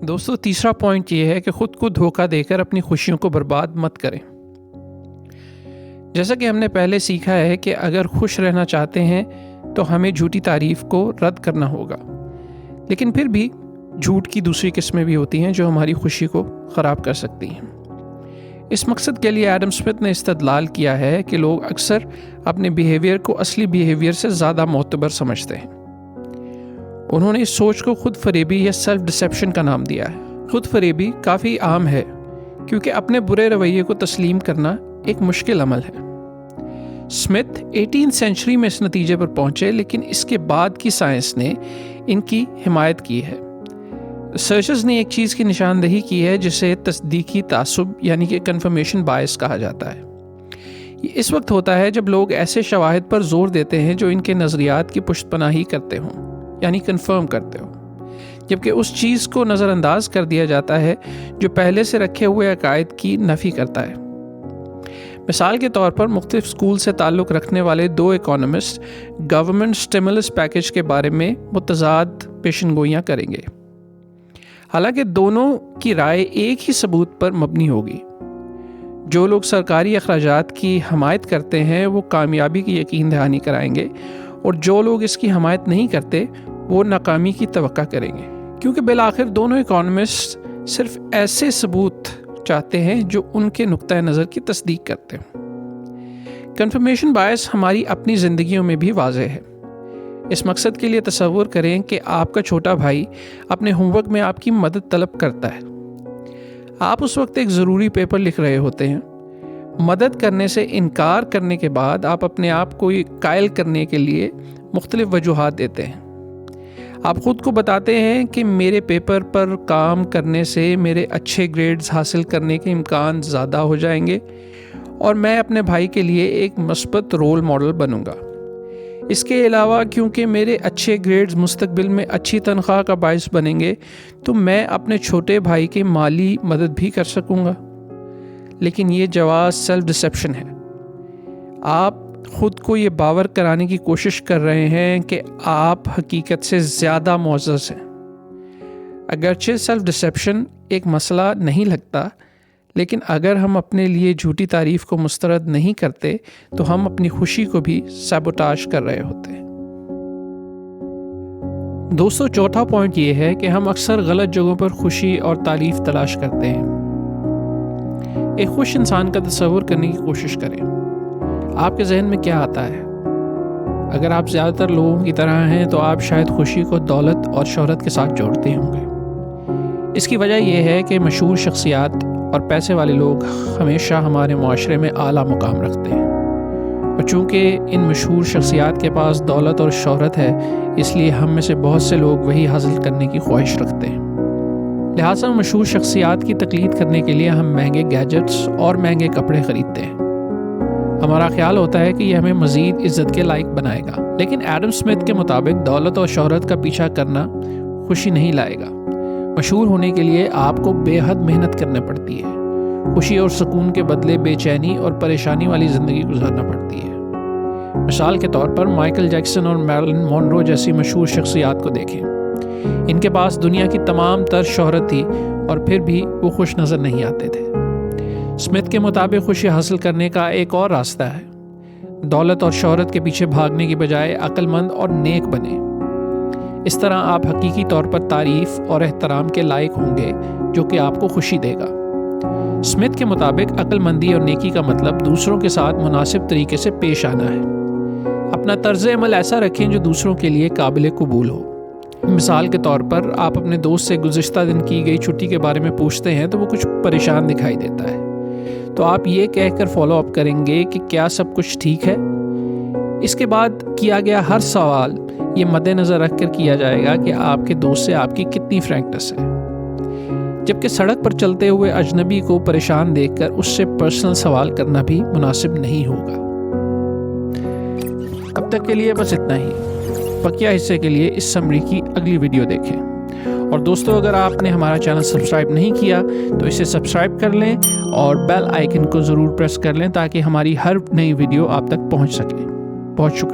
دوستو تیسرا پوائنٹ یہ ہے کہ خود کو دھوکہ دے کر اپنی خوشیوں کو برباد مت کریں۔ جیسا کہ ہم نے پہلے سیکھا ہے کہ اگر خوش رہنا چاہتے ہیں تو ہمیں جھوٹی تعریف کو رد کرنا ہوگا، لیکن پھر بھی جھوٹ کی دوسری قسمیں بھی ہوتی ہیں جو ہماری خوشی کو خراب کر سکتی ہیں۔ اس مقصد کے لیے ایڈم اسمتھ نے استدلال کیا ہے کہ لوگ اکثر اپنے بیہیویئر کو اصلی بیہیویئر سے زیادہ معتبر سمجھتے ہیں۔ انہوں نے اس سوچ کو خود فریبی یا سیلف ڈسیپشن کا نام دیا ہے۔ خود فریبی کافی عام ہے کیونکہ اپنے برے رویے کو تسلیم کرنا ایک مشکل عمل ہے۔ اسمتھ 18 سینچری میں اس نتیجے پر پہنچے، لیکن اس کے بعد کی سائنس نے ان کی حمایت کی ہے۔ ریسرچرز نے ایک چیز کی نشاندہی کی ہے جسے تصدیقی تعصب یعنی کہ کنفرمیشن بائس کہا جاتا ہے۔ یہ اس وقت ہوتا ہے جب لوگ ایسے شواہد پر زور دیتے ہیں جو ان کے نظریات کی پشت پناہی کرتے ہوں، یعنی کنفرم کرتے ہو، جبکہ اس چیز کو نظر انداز کر دیا جاتا ہے جو پہلے سے رکھے ہوئے عقائد کی نفی کرتا ہے۔ مثال کے طور پر مختلف اسکول سے تعلق رکھنے والے دو اکانومسٹ گورنمنٹ سٹیمولس پیکج کے بارے میں متضاد پیشن گوئیاں کریں گے، حالانکہ دونوں کی رائے ایک ہی ثبوت پر مبنی ہوگی۔ جو لوگ سرکاری اخراجات کی حمایت کرتے ہیں وہ کامیابی کی یقین دہانی کرائیں گے، اور جو لوگ اس کی حمایت نہیں کرتے وہ ناکامی کی توقع کریں گے، کیونکہ بالآخر دونوں اکانومسٹ صرف ایسے ثبوت چاہتے ہیں جو ان کے نقطہ نظر کی تصدیق کرتے ہیں۔ کنفرمیشن بائس ہماری اپنی زندگیوں میں بھی واضح ہے۔ اس مقصد کے لیے تصور کریں کہ آپ کا چھوٹا بھائی اپنے ہوم ورک میں آپ کی مدد طلب کرتا ہے۔ آپ اس وقت ایک ضروری پیپر لکھ رہے ہوتے ہیں۔ مدد کرنے سے انکار کرنے کے بعد آپ اپنے آپ کو قائل کرنے کے لیے مختلف وجوہات دیتے ہیں۔ آپ خود کو بتاتے ہیں کہ میرے پیپر پر کام کرنے سے میرے اچھے گریڈز حاصل کرنے کے امکان زیادہ ہو جائیں گے، اور میں اپنے بھائی کے لیے ایک مثبت رول ماڈل بنوں گا۔ اس کے علاوہ کیونکہ میرے اچھے گریڈز مستقبل میں اچھی تنخواہ کا باعث بنیں گے تو میں اپنے چھوٹے بھائی کی مالی مدد بھی کر سکوں گا۔ لیکن یہ جواز سیلف ڈسیپشن ہے۔ آپ خود کو یہ باور کرانے کی کوشش کر رہے ہیں کہ آپ حقیقت سے زیادہ معزز ہیں۔ اگرچہ سیلف ڈسیپشن ایک مسئلہ نہیں لگتا، لیکن اگر ہم اپنے لیے جھوٹی تعریف کو مسترد نہیں کرتے تو ہم اپنی خوشی کو بھی سیبوٹاژ کر رہے ہوتے ہیں۔ دوستو چوتھا پوائنٹ یہ ہے کہ ہم اکثر غلط جگہوں پر خوشی اور تعریف تلاش کرتے ہیں۔ ایک خوش انسان کا تصور کرنے کی کوشش کریں۔ آپ کے ذہن میں کیا آتا ہے؟ اگر آپ زیادہ تر لوگوں کی طرح ہیں تو آپ شاید خوشی کو دولت اور شہرت کے ساتھ جوڑتے ہوں گے۔ اس کی وجہ یہ ہے کہ مشہور شخصیات اور پیسے والے لوگ ہمیشہ ہمارے معاشرے میں اعلیٰ مقام رکھتے ہیں، اور چونکہ ان مشہور شخصیات کے پاس دولت اور شہرت ہے، اس لیے ہم میں سے بہت سے لوگ وہی حاصل کرنے کی خواہش رکھتے ہیں۔ لہٰذا مشہور شخصیات کی تقلید کرنے کے لیے ہم مہنگے گیجٹس اور مہنگے کپڑے خریدتے ہیں۔ ہمارا خیال ہوتا ہے کہ یہ ہمیں مزید عزت کے لائق بنائے گا، لیکن ایڈم اسمتھ کے مطابق دولت اور شہرت کا پیچھا کرنا خوشی نہیں لائے گا۔ مشہور ہونے کے لیے آپ کو بے حد محنت کرنا پڑتی ہے۔ خوشی اور سکون کے بدلے بے چینی اور پریشانی والی زندگی گزارنا پڑتی ہے۔ مثال کے طور پر مائیکل جیکسن اور میرلن مونرو جیسی مشہور شخصیات کو دیکھیں۔ ان کے پاس دنیا کی تمام تر شہرت تھی اور پھر بھی وہ خوش نظر نہیں آتے تھے۔ اسمتھ کے مطابق خوشی حاصل کرنے کا ایک اور راستہ ہے۔ دولت اور شہرت کے پیچھے بھاگنے کی بجائے عقل مند اور نیک بنیں۔ اس طرح آپ حقیقی طور پر تعریف اور احترام کے لائق ہوں گے، جو کہ آپ کو خوشی دے گا۔ اسمتھ کے مطابق عقل مندی اور نیکی کا مطلب دوسروں کے ساتھ مناسب طریقے سے پیش آنا ہے۔ اپنا طرز عمل ایسا رکھیں جو دوسروں کے لیے قابل قبول ہو۔ مثال کے طور پر آپ اپنے دوست سے گزشتہ دن کی گئی چھٹی کے بارے میں پوچھتے ہیں تو وہ کچھ پریشان دکھائی دیتا ہے، تو آپ یہ کہہ کر فالو اپ کریں گے کہ کیا سب کچھ ٹھیک ہے؟ اس کے بعد کیا گیا ہر سوال یہ مد نظر رکھ کر کیا جائے گا کہ آپ کے دوست سے آپ کی کتنی فرینکنس ہے، جبکہ سڑک پر چلتے ہوئے اجنبی کو پریشان دیکھ کر اس سے پرسنل سوال کرنا بھی مناسب نہیں ہوگا۔ اب تک کے لیے بس اتنا ہی۔ بقیہ حصے کے لیے اس سمری کی اگلی ویڈیو دیکھیں۔ اور دوستو اگر آپ نے ہمارا چینل سبسکرائب نہیں کیا تو اسے سبسکرائب کر لیں اور بیل آئیکن کو ضرور پریس کر لیں تاکہ ہماری ہر نئی ویڈیو آپ تک پہنچ سکے۔ بہت شکریہ۔